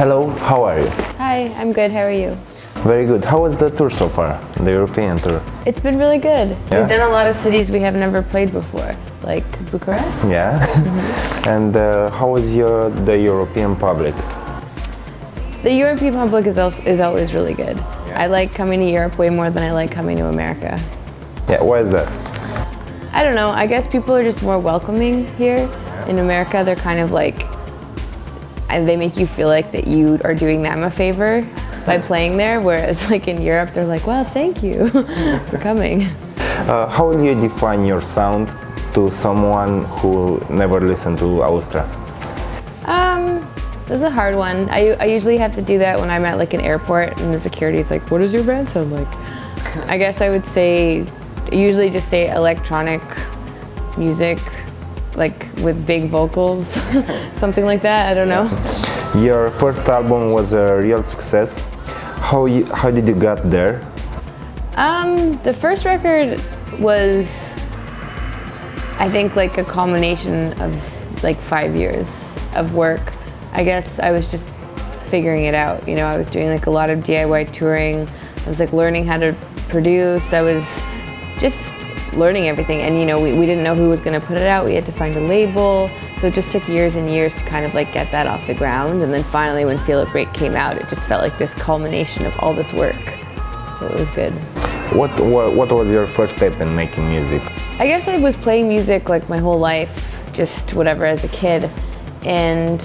Hello, how are you? Hi, I'm good. How are you? Very good. How was the tour so far, the European tour? It's been really good. Yeah? We've done a lot of cities we have never played before, like Bucharest. Yeah. And how was the European public? The European public is always really good. Yeah. I like coming to Europe way more than I like coming to America. Yeah, why is that? I don't know. I guess people are just more welcoming here. In America, they're kind of like, and they make you feel like that you are doing them a favor by playing there, whereas like in Europe, they're like, well, thank you for coming. How will you define your sound to someone who never listened to Austra? This is a hard one. I usually have to do that when I'm at like an airport and the security is like, what does your band sound like? I guess I would say, usually just say electronic music, like with big vocals, something like that, I don't know. Your first album was a real success. How did you get there? The first record was, I think, like a culmination of like 5 years of work. I guess I was just figuring it out. You know, I was doing like a lot of DIY touring. I was like learning how to produce. I was just learning everything. And you know, we didn't know who was going to put it out. We had to find a label. So it just took years and years to kind of like get that off the ground. And then finally when Feel It Break came out, it just felt like this culmination of all this work. So it was good. What was your first step in making music? I guess I was playing music like my whole life, just whatever as a kid. And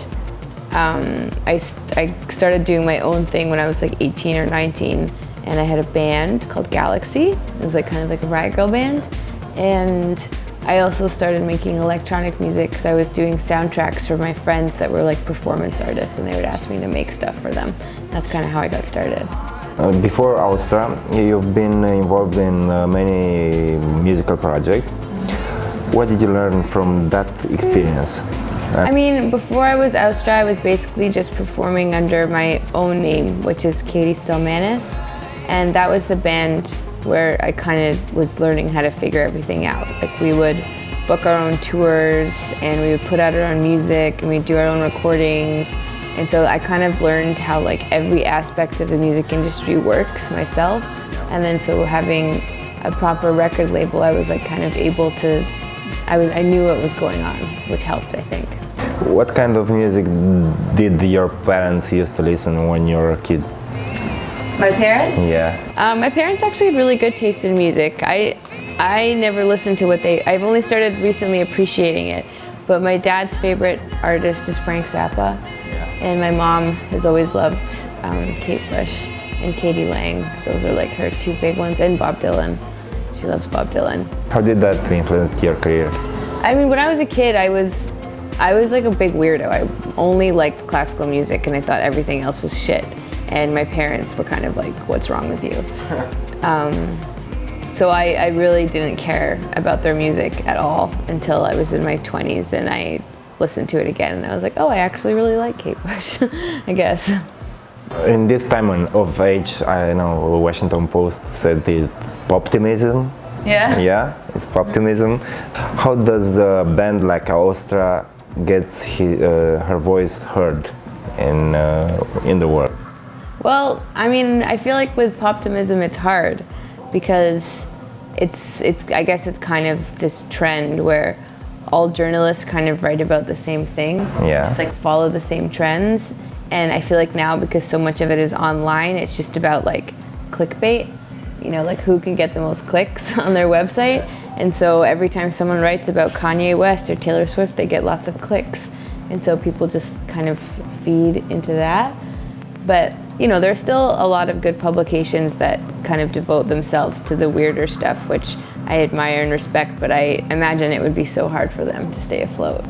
I started doing my own thing when I was like 18 or 19. And I had a band called Galaxy. It was like kind of like a riot girl band. And I also started making electronic music because I was doing soundtracks for my friends that were like performance artists, and they would ask me to make stuff for them. That's kind of how I got started. Before Austra, you've been involved in many musical projects. What did you learn from that experience? I mean, before I was Austra, I was basically just performing under my own name, which is Stelmanis. And that was the band where I kind of was learning how to figure everything out. Like we would book our own tours and we would put out our own music and we'd do our own recordings. And so I kind of learned how like every aspect of the music industry works myself. And then so having a proper record label, I was like kind of able to, I knew what was going on, which helped, I think. What kind of music did your parents used to listen when you were a kid? My parents? Yeah. My parents actually had really good taste in music. I never listened to I've only started recently appreciating it, but my dad's favorite artist is Frank Zappa. Yeah. And my mom has always loved Kate Bush and Katie Lang. Those are like her two big ones, and Bob Dylan. She loves Bob Dylan. How did that influence your career? I mean, when I was a kid, I was like a big weirdo. I only liked classical music and I thought everything else was shit. And my parents were kind of like, what's wrong with you? So I really didn't care about their music at all until I was in my 20s and I listened to it again and I was like, oh, I actually really like Kate Bush, I guess. In this time of age, I know Washington Post said it optimism. Yeah? Yeah, it's optimism. How does a band like Austra gets her voice heard in the world? Well, I mean, I feel like with poptimism it's hard because I guess it's kind of this trend where all journalists kind of write about the same thing. Yeah. Just like follow the same trends. And I feel like now because so much of it is online, it's just about like clickbait, you know, like who can get the most clicks on their website. And so every time someone writes about Kanye West or Taylor Swift, they get lots of clicks. And so people just kind of feed into that. But, you know, there's still a lot of good publications that kind of devote themselves to the weirder stuff, which I admire and respect, but I imagine it would be so hard for them to stay afloat.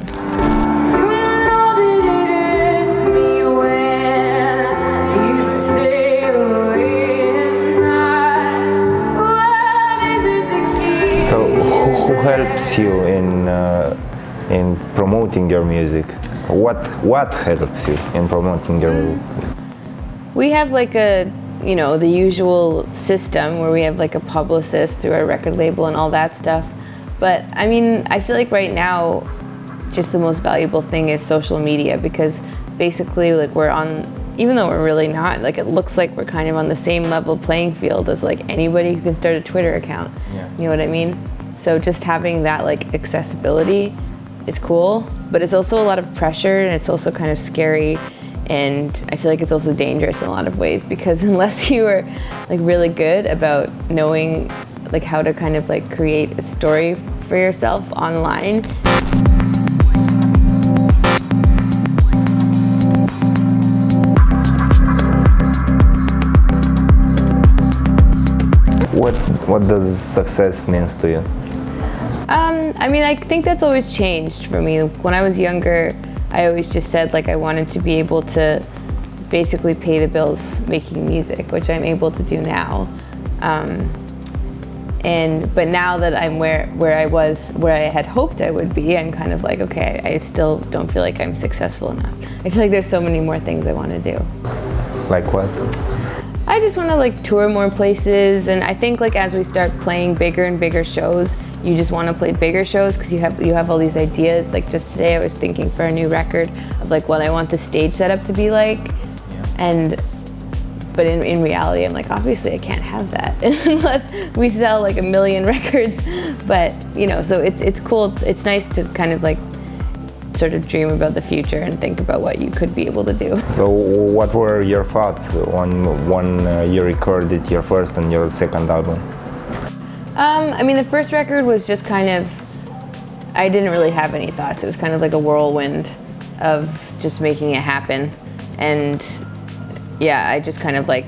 So who helps you in promoting your music? What helps you in promoting your music? We have like the usual system where we have like a publicist through our record label and all that stuff. But I mean, I feel like right now, just the most valuable thing is social media, because basically like we're on even though we're really not, like it looks like we're kind of on the same level playing field as like anybody who can start a Twitter account. Yeah. You know what I mean? So just having that like accessibility is cool, but it's also a lot of pressure and it's also kind of scary. And I feel like it's also dangerous in a lot of ways because unless you are like really good about knowing like how to kind of like create a story for yourself online. What does success means to you? I mean, I think that's always changed for me. When I was younger, I always just said like I wanted to be able to basically pay the bills making music, which I'm able to do now. But now that I'm where I had hoped I would be, I'm kind of like, okay, I still don't feel like I'm successful enough. I feel like there's so many more things I want to do. Like what? I just want to like tour more places, and I think like as we start playing bigger and bigger shows, you just want to play bigger shows because you have all these ideas. Like just today I was thinking for a new record of like what I want the stage setup to be like. Yeah. But in reality I'm like, obviously I can't have that unless we sell like 1 million records. But you know, so it's cool. It's nice to kind of like sort of dream about the future and think about what you could be able to do. So what were your thoughts when you recorded your first and your second album? I mean, the first record was just kind of, I didn't really have any thoughts. It was kind of like a whirlwind of just making it happen. And yeah, I just kind of like,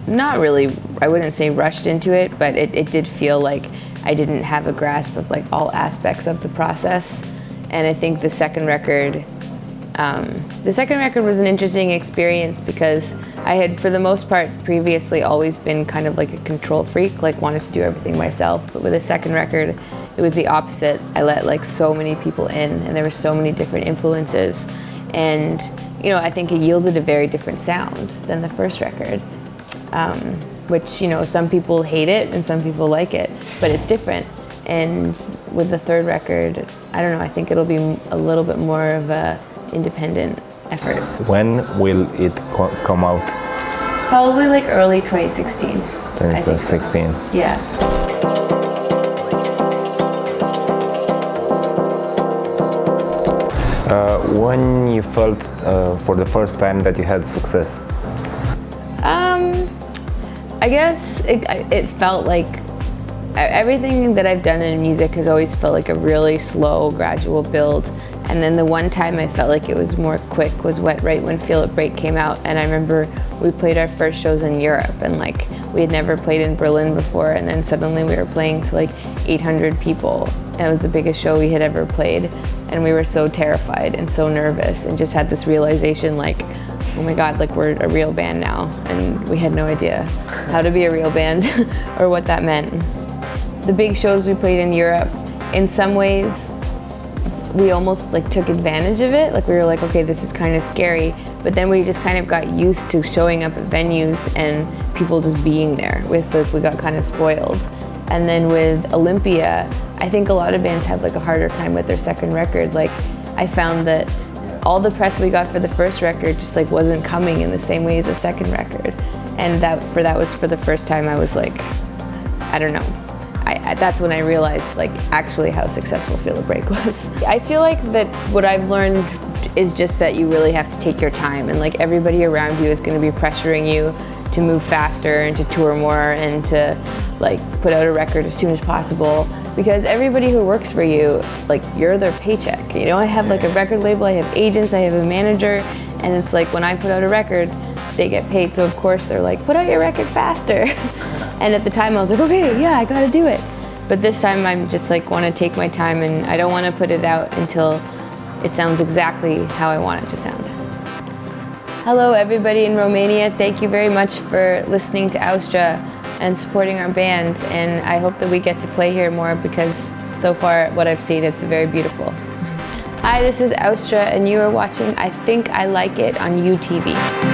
not really, I wouldn't say rushed into it, but it did feel like I didn't have a grasp of like all aspects of the process. And I think the second record was an interesting experience because I had, for the most part, previously always been kind of like a control freak, like wanted to do everything myself. But with the second record, it was the opposite. I let like so many people in, and there were so many different influences. And you know, I think it yielded a very different sound than the first record, which, you know, some people hate it and some people like it, but it's different. And with the third record, I don't know, I think it'll be a little bit more of a independent effort. When will it come out? Probably like early 2016. 2016. So. Yeah. When you felt for the first time that you had success? I guess it felt like everything that I've done in music has always felt like a really slow, gradual build. And then the one time I felt like it was more quick was right when Feel It Break came out. And I remember we played our first shows in Europe, and like we had never played in Berlin before, and then suddenly we were playing to like 800 people. And it was the biggest show we had ever played. And we were so terrified and so nervous and just had this realization like, oh my God, like we're a real band now. And we had no idea how to be a real band or what that meant. The big shows we played in Europe, in some ways, we almost like took advantage of it. Like we were like, okay, this is kind of scary. But then we just kind of got used to showing up at venues and people just being there. We got kind of spoiled. And then with Olympia, I think a lot of bands have like a harder time with their second record. Like I found that all the press we got for the first record just like wasn't coming in the same way as the second record. And that was for the first time I was like, I don't know. That's when I realized like actually how successful Feel the Break was. I feel like that what I've learned is just that you really have to take your time, and like everybody around you is going to be pressuring you to move faster and to tour more and to like put out a record as soon as possible, because everybody who works for you, like you're their paycheck. You know, I have like a record label, I have agents, I have a manager, and it's like when I put out a record, they get paid, so of course they're like, put out your record faster. And at the time I was like, okay, yeah, I gotta do it. But this time I'm just like want to take my time, and I don't want to put it out until it sounds exactly how I want it to sound. Hello everybody in Romania, thank you very much for listening to Austra and supporting our band, and I hope that we get to play here more because so far what I've seen, it's very beautiful. Hi, this is Austra and you are watching I Think I Like It on UTV.